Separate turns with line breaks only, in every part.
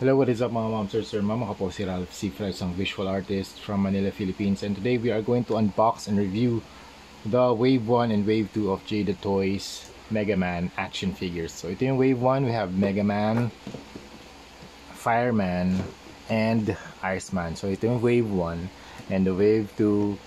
Hello, what is up mga mom, sir, mama? Ako po si Ralph Cifra, isang visual artist from Manila, Philippines. And today we are going to unbox and review the Wave 1 and Wave 2 of Jada Toys Mega Man action figures. So ito yung Wave 1, we have Mega Man, Fireman, and Iceman. So ito yung Wave 1. And the Wave 2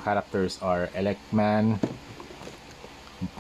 characters are Electman,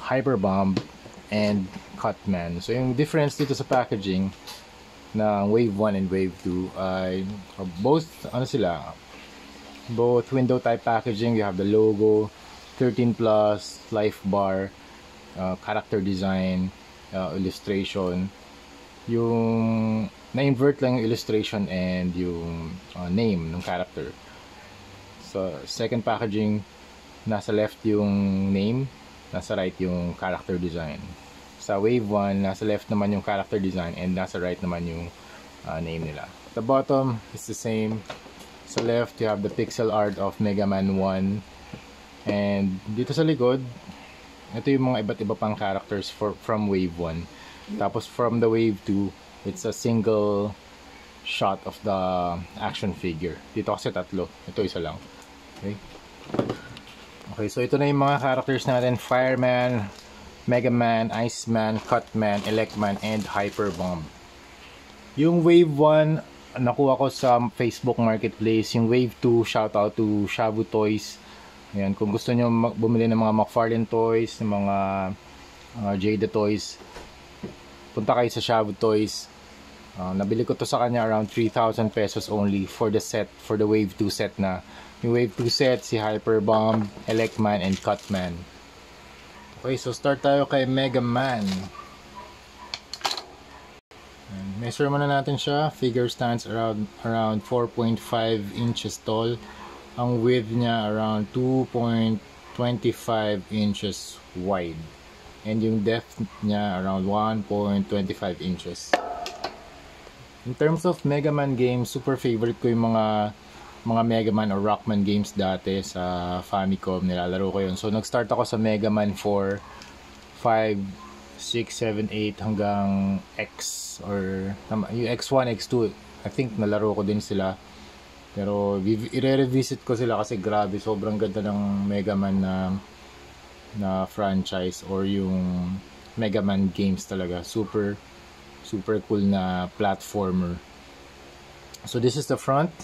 Hyperbomb, and Cutman. So yung difference dito sa packaging na Wave 1 and Wave 2 ay both both window type packaging. You have the logo, 13 plus, life bar, character design, illustration. Yung na-invert lang yung illustration and yung name ng character. So second packaging, nasa left yung name, nasa right yung character design. Sa Wave 1, nasa left naman yung character design and nasa right naman yung name nila. The bottom is the same. Sa left, you have the pixel art of Mega Man 1. And dito sa likod, ito yung mga iba't iba pang characters from Wave 1. Tapos from the Wave 2, it's a single shot of the action figure. Dito kasi tatlo. Ito isa lang. Okay, so ito na yung mga characters natin. Fireman, Mega Man, Iceman, Cutman, Electman, and Hyperbomb. Yung Wave 1, nakuha ko sa Facebook Marketplace. Yung Wave 2, shoutout to Shabu Toys. Ayan, kung gusto nyo bumili ng mga McFarlane Toys, ng mga Jada Toys, punta kayo sa Shabu Toys. Nabili ko to sa kanya around 3,000 pesos only for the set, for the Wave 2 set na. Yung Wave 2 set, si Hyperbomb, Electman, and Cutman. Okay, so start tayo kay Mega Man. Measure muna natin siya. Figure stands around 4.5 inches tall. Ang width niya around 2.25 inches wide. And yung depth niya around 1.25 inches. In terms of Mega Man games, super favorite ko yung mga Mega Man or Rockman games dati sa Famicom. Nilalaro ko yun. So nag-start ako sa Mega Man 4, 5, 6, 7, 8 hanggang X or yung X1, X2. I think nalaro ko din sila. Pero i-revisit ko sila kasi grabe, sobrang ganda ng Mega Man na franchise or yung Mega Man games talaga. Super cool na platformer. So this is the front,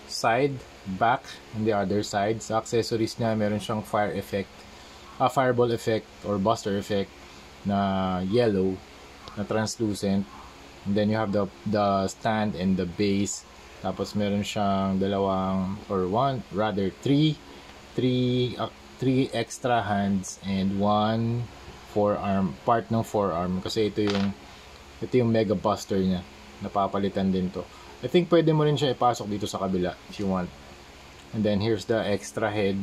side, back, and the other side. Sa accessories niya, meron siyang fireball effect or buster effect na yellow, na translucent. And then you have the stand and the base. Tapos meron siyang three extra hands and one forearm, part ng forearm kasi ito yung mega buster niya. Napapalitan din to. I think pwede mo rin siya ipasok dito sa kabila if you want. And then here's the extra head.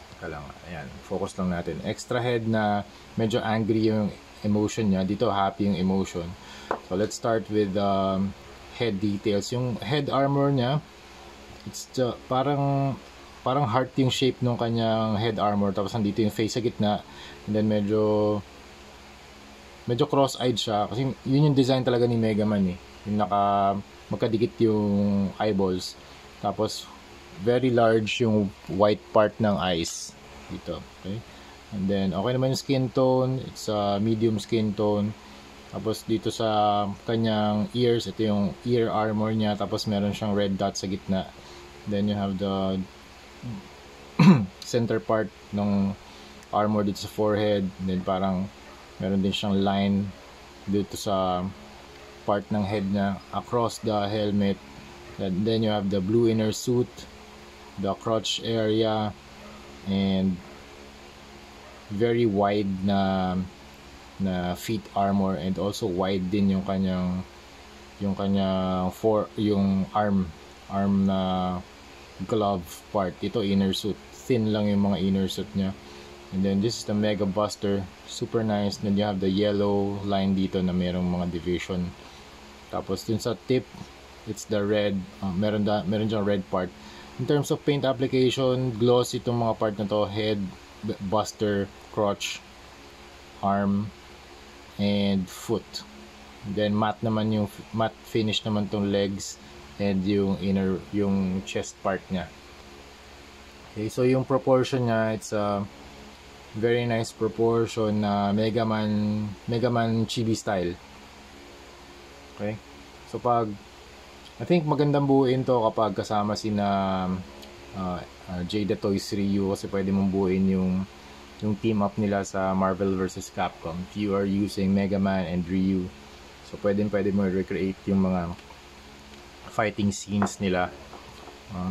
Teka lang, ayan, focus lang natin. Extra head na medyo angry yung emotion niya. Dito happy yung emotion. So let's start with head details. Yung head armor niya, it's parang heart yung shape ng kanyang head armor. Tapos nandito yung face sa gitna. And then medyo cross-eyed siya. Kasi yun yung design talaga ni Mega Man eh. Yung magkadikit yung eyeballs. Tapos very large yung white part ng eyes dito. Okay? And then okay naman yung skin tone. It's a medium skin tone. Tapos dito sa kanyang ears, ito yung ear armor niya. Tapos meron siyang red dot sa gitna. Then you have the center part ng armor dito sa forehead. And then parang meron din siyang line dito sa part ng head niya across the helmet. And then you have the blue inner suit, the crotch area, and very wide na feet armor, and also wide din yung kanyang arm na glove part. Ito inner suit, thin lang yung mga inner suit niya. And then this is the Mega Buster, super nice. Then you have the yellow line dito na merong mga division. Tapos dun sa tip, it's the red, meron dyan red part. In terms of paint application, gloss itong mga part na to, head, buster, crotch, arm, and foot. Then matte naman yung matte finish naman tong legs and yung inner, yung chest part niya. Okay, so yung proportion niya, it's a very nice proportion na Mega Man chibi style. Okay, so I think magandang buuin to kapag kasama sina Jada Toys Ryu, kasi pwede mong buuin yung team up nila sa Marvel vs. Capcom if you are using Mega Man and Ryu. So pwede mo recreate yung mga fighting scenes nila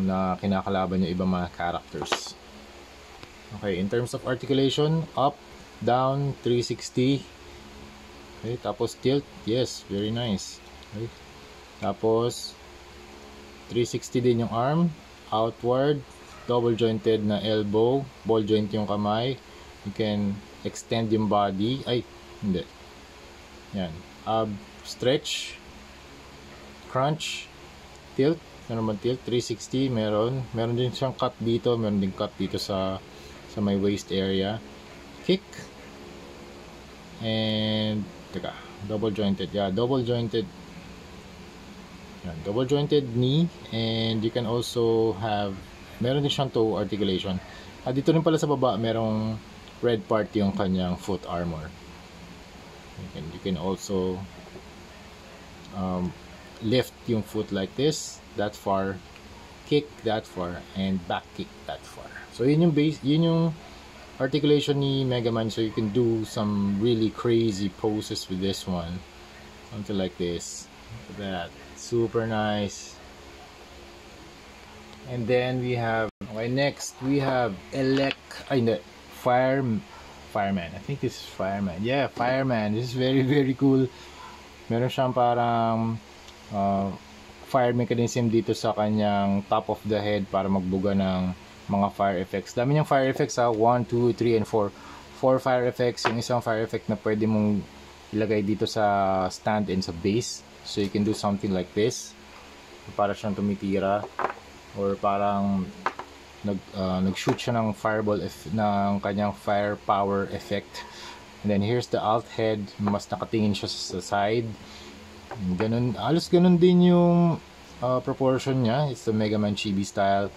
na kinakalaban yung ibang mga characters. Okay, in terms of articulation, up, down, 360. Okay, tapos tilt, yes, very nice. Okay. Tapos 360 din yung arm, outward, double jointed na elbow, ball joint yung kamay. You can extend yung body. Ay, hindi. Yan. Stretch, crunch, tilt. Meron ba tilt? 360, meron din siyang cut dito, meron din cut dito sa my waist area. Kick, and teka, double jointed. Yeah, double jointed. Yan, double jointed knee, and you can also have, meron din siyang toe articulation. Dito rin pala sa baba merong red part yung kanyang foot armor. You can also lift yung foot like this, that far, kick that far, and back kick that far. So yun yung base, yun yung articulation ni Mega Man. So you can do some really crazy poses with this one, something like this. Look at that, super nice. And then we have, okay, next we have Fireman. I think this is Fireman. Yeah, Fireman. This is very, very cool. Meron siyang parang fire mechanism dito sa kanyang top of the head para magbuga ng mga fire effects. Dami niyang fire effects, 1, 2, 3, and 4. 4 fire effects. Yung isang fire effect na pwede mong ilagay dito sa stand and sa base. So you can do something like this. Para siyang tumitira. Or parang nag-shoot siya ng fireball ng kanyang firepower effect. And then here's the alt head, mas nakatingin siya sa side. Ganun, halos ganun din yung proportion niya. It's the Mega Man chibi style.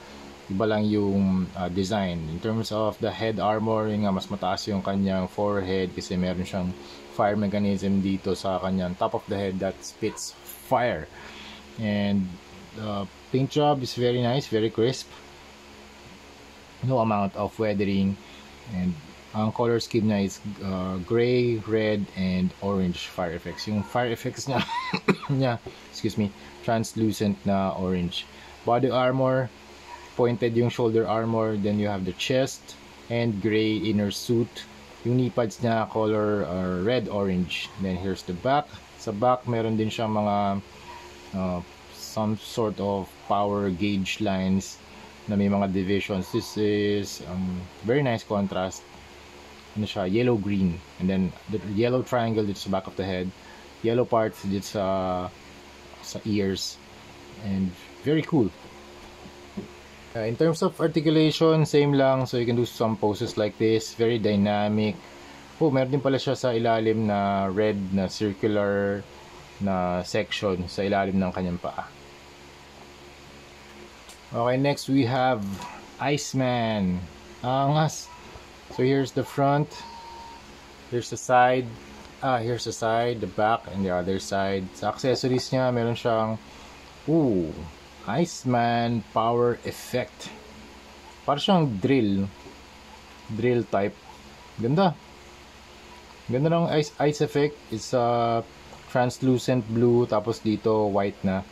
Iba lang yung design. In terms of the head armor, yung mas mataas yung kanyang forehead kasi meron siyang fire mechanism dito sa kanyang top of the head that spits fire. And the paint job is very nice, very crisp. No amount of weathering, and ang color scheme niya is gray, red, and orange fire effects. Yung fire effects niya, excuse me, translucent na orange. Body armor, pointed yung shoulder armor, then you have the chest and gray inner suit. Yung knee pads niya color red, orange. Then here's the back. Sa back meron din siyang mga some sort of power gauge lines na may mga divisions. This is very nice contrast. Ano siya, yellow green, and then the yellow triangle dito sa back of the head, yellow parts dito sa ears, and very cool. In terms of articulation, same lang. So you can do some poses like this, very dynamic. Oh, meron din pala siya sa ilalim na red na circular na section sa ilalim ng kanyang paa. Okay, next we have Iceman. Angas. So here's the front, here's the side, here's the side, the back, and the other side. Sa accessories niya, meron siyang Iceman power effect. Parang siyang drill type. Ganda ng ice effect. It's translucent blue, tapos dito white na.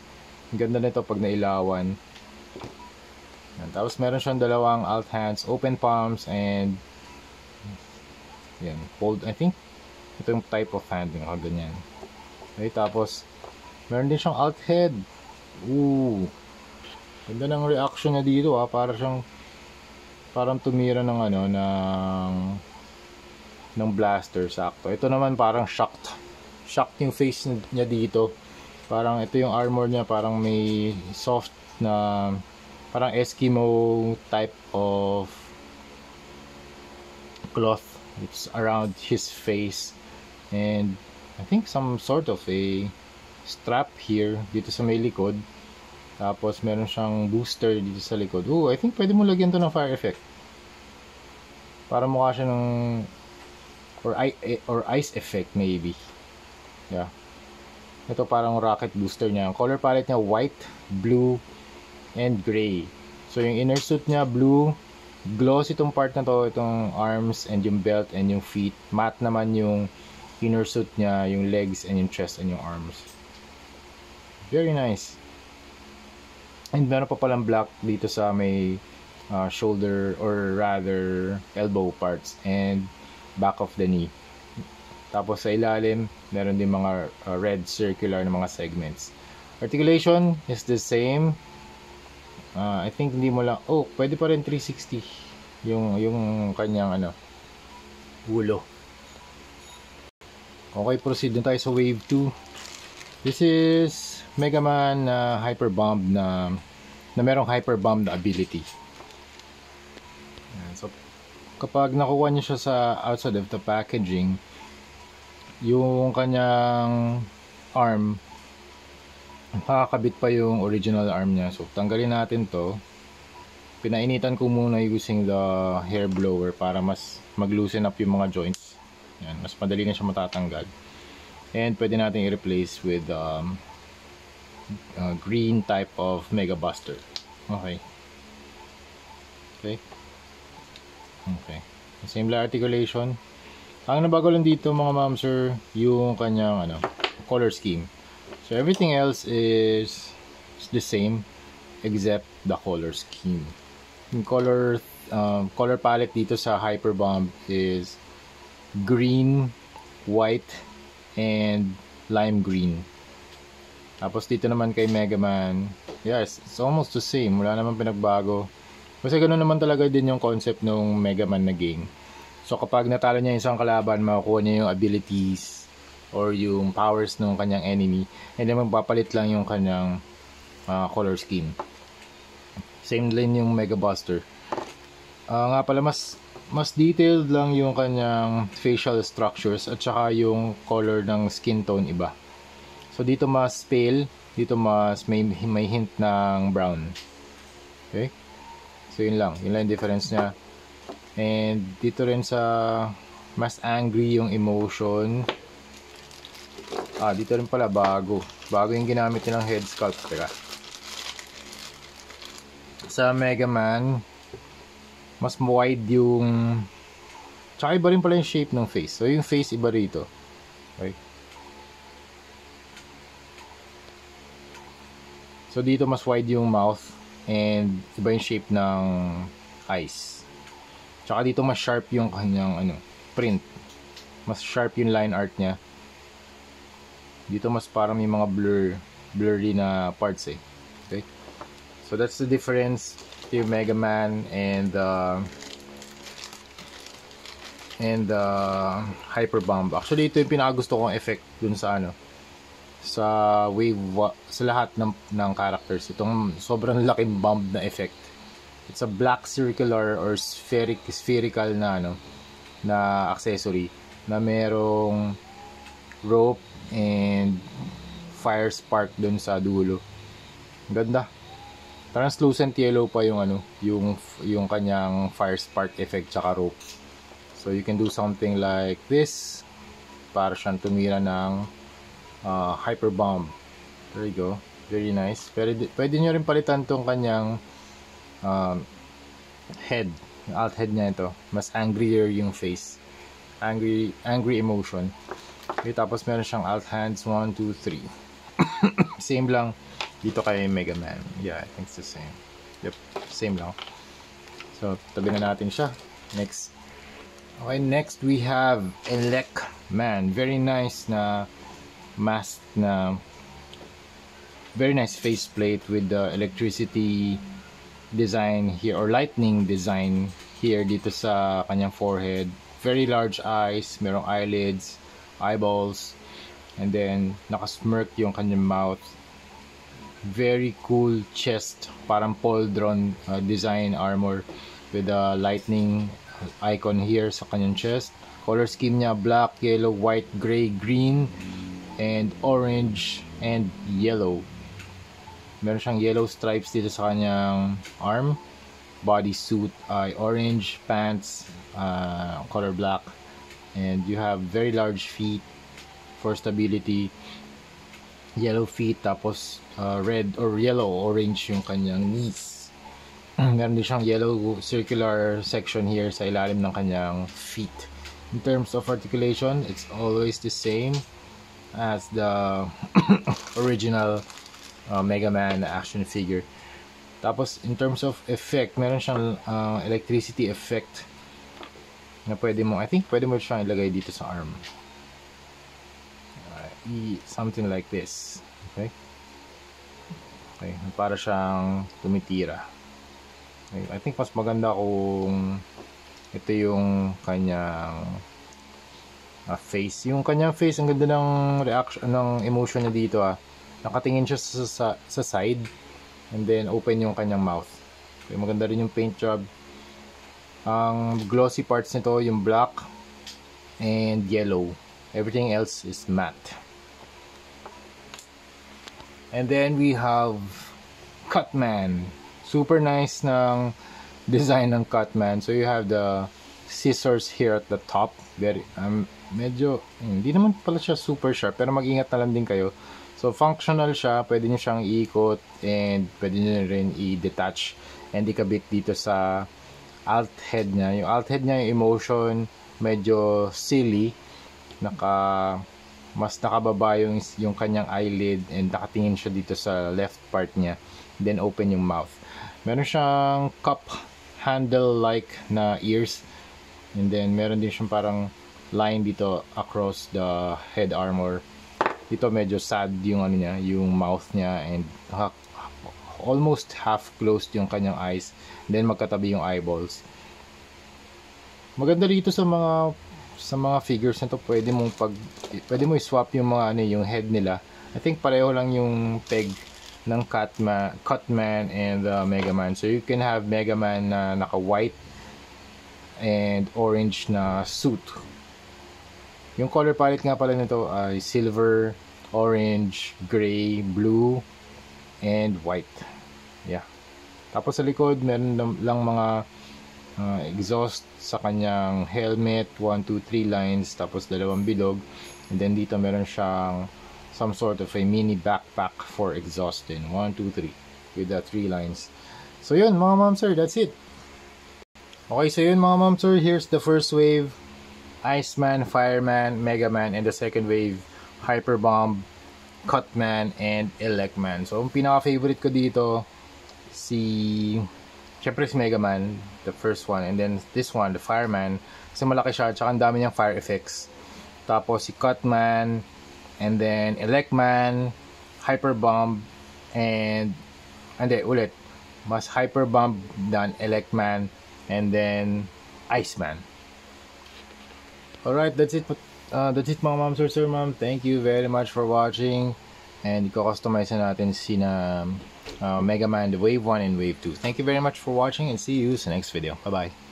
Ganda nito pag nailawan. Yan. Tapos meron siyang dalawang alt hands, open palms, and yan, fold. I think ito yung type of hand, yung ganyan. Okay, tapos meron din siyang alt head. Ganda ng reaction niya dito, parang tumira ng ng blaster, sakto. Ito naman parang shocked yung face niya dito. Parang ito yung armor niya, parang may soft na parang Eskimo type of cloth. It's around his face, and I think some sort of a strap here dito sa may likod. Tapos meron siyang booster dito sa likod. Oh, I think pwede mo lagyan to ng fire effect. Para mukha siya ng or ice effect maybe. Yeah. Ito parang rocket booster niya. Ang color palette niya white, blue, and gray. So yung inner suit niya blue, gloss itong part na to, itong arms and yung belt and yung feet. Matte naman yung inner suit niya, yung legs and yung chest and yung arms. Very nice. And meron pa palang black dito sa may shoulder or rather elbow parts and back of the knee. Tapos sa ilalim, meron din mga red circular na mga segments. Articulation is the same. I think hindi mo lang, oh, pwede pa rin 360 yung kanyang ulo. Okay, proceed na tayo sa wave 2. This is Mega Man Hyper Bomb na merong Hyper Bomb na ability. So kapag nakuha niyo siya sa outside of the packaging, yung kanyang arm, makakabit pa yung original arm niya. So tanggalin natin to. Pinainitan ko muna using the hair blower para mas mag-loosen up yung mga joints. Yan, mas madali na siya matatanggal. And pwede natin i-replace with green type of Mega Buster. Okay. Okay. Okay. Same articulation. Ang nabago lang dito mga ma'am sir, yung kanyang color scheme. So everything else is the same except the color scheme. Yung color palette dito sa Hyper Bomb is green, white, and lime green. Tapos dito naman kay Mega Man, yes, it's almost the same. Wala naman pinagbago. Kasi ganoon naman talaga din yung concept ng Mega Man na game. So kapag natalo niya isang kalaban, makukuha niya yung abilities or yung powers ng kanyang enemy, and then magpapalit lang yung kanyang color scheme. Same din yung Mega Buster. Nga pala, mas detailed lang yung kanyang facial structures at saka yung color ng skin tone iba. So dito mas pale, dito mas may hint ng brown. Okay? So yun lang yung difference niya. And dito rin sa mas angry yung emotion. Dito rin pala bago yung ginamit nilang head sculpt. Teka. Sa Mega Man, mas wide yung, tsaka iba rin pala yung shape ng face. So yung face iba rito. Okay. So dito mas wide yung mouth and iba yung shape ng eyes. Tsaka dito mas sharp yung kanyang print. Mas sharp yung line art niya. Dito mas parang may mga blurry na parts eh. Okay? So that's the difference to Mega Man and Hyper Bomb. Actually ito yung pinakagusto kong effect dun sa sa wave, sa lahat ng characters. Itong sobrang laking bomb na effect. It's a black circular or spherical na na accessory na merong rope and fire spark dun sa dulo. Ganda. Translucent yellow pa yung yung kanyang fire spark effect tsaka rope. So you can do something like this para siyang tumira ng Hyper Bomb. There you go. Very nice. Pwede nyo rin palitan tong kanyang head. Yung alt head niya ito. Mas angrier yung face. Angry emotion. Okay, tapos meron siyang alt hands 1, 2, 3. Same lang dito kay Mega Man. Yeah, I think it's the same. Yep, same lang. So, tabi na natin siya. Next. Okay, next we have Elec Man. Very nice na mask na very nice faceplate with the electricity design here or lightning design here dito sa kanyang forehead. Very large eyes, merong eyelids, eyeballs, and then nakasmirk yung kanyang mouth. Very cool chest, parang pauldron design armor with a lightning icon here sa kanyang chest. Color scheme niya, black, yellow, white, gray, green, and orange, and yellow. Meron siyang yellow stripes dito sa kanyang arm. Bodysuit ay orange, pants color black, and you have very large feet for stability. Yellow feet, tapos red or yellow orange yung kanyang knees. Meron din siyang yellow circular section here sa ilalim ng kanyang feet. In terms of articulation, it's always the same as the original Mega Man action figure. Tapos in terms of effect, meron siyang electricity effect na pwede mo, I think pwede mo siyang ilagay dito sa arm. Something like this. Okay? Okay, para siyang tumitira. Okay, I think mas maganda kung ito yung kanyang face. Yung kanyang face, ang ganda ng reaction, ng emotion niya dito Nakatingin siya sa side, and then open yung kanyang mouth. Okay, maganda rin yung paint job. Ang glossy parts nito, yung black and yellow. Everything else is matte. And then we have Cutman. Super nice ng design ng Cutman. So you have the scissors here at the top. Very medyo hindi naman pala siya super sharp, pero mag-ingat na lang din kayo. So functional siya, pwede niyo siyang iikot, and pwede niyo rin i-detach and ikabit dito sa alt head niya. Yung alt head niya, yung emotion, medyo silly. Mas nakababa yung kanyang eyelid, and nakatingin siya dito sa left part niya. Then open yung mouth. Meron siyang cup handle like na ears, and then meron din siyang parang line dito across the head armor. Dito medyo sad yung ano niya, yung mouth niya, and almost half closed yung kanyang eyes. Then magkatabi yung eyeballs. Maganda rito sa mga figures nito, pwede mo i-swap yung mga yung head nila. I think pareho lang yung peg ng Cutman and Mega Man. So you can have Mega Man na naka-white and orange na suit. Yung color palette nga pala nito ay silver, orange, gray, blue, and white. Yeah. Tapos sa likod, meron lang mga exhaust sa kanyang helmet, 1, 2, 3 lines, tapos 2 bilog. And then dito meron siyang some sort of a mini backpack for exhaust din, 1, 2, 3 with the 3 lines. So yun mga ma'am sir, that's it. Okay, so yun mga ma'am sir, here's the first wave, Iceman, Fireman, Mega Man, and the second wave, Hyperbomb, Cutman, and Elecman. So ang pinaka-favorite ko dito, syempre si Mega Man, the first one, and then this one, the Fireman, kasi malaki siya, tsaka ang dami niyang fire effects. Tapos si Cutman, and then Elecman, Hyperbomb, and ulit, mas Hyperbomb than Elecman, and then Iceman. Alright, that's it mga ma'am, sir, ma'am. Thank you very much for watching. And i-customize na natin Mega Man, the Wave 1 and Wave 2. Thank you very much for watching, and see you sa next video. Bye-bye.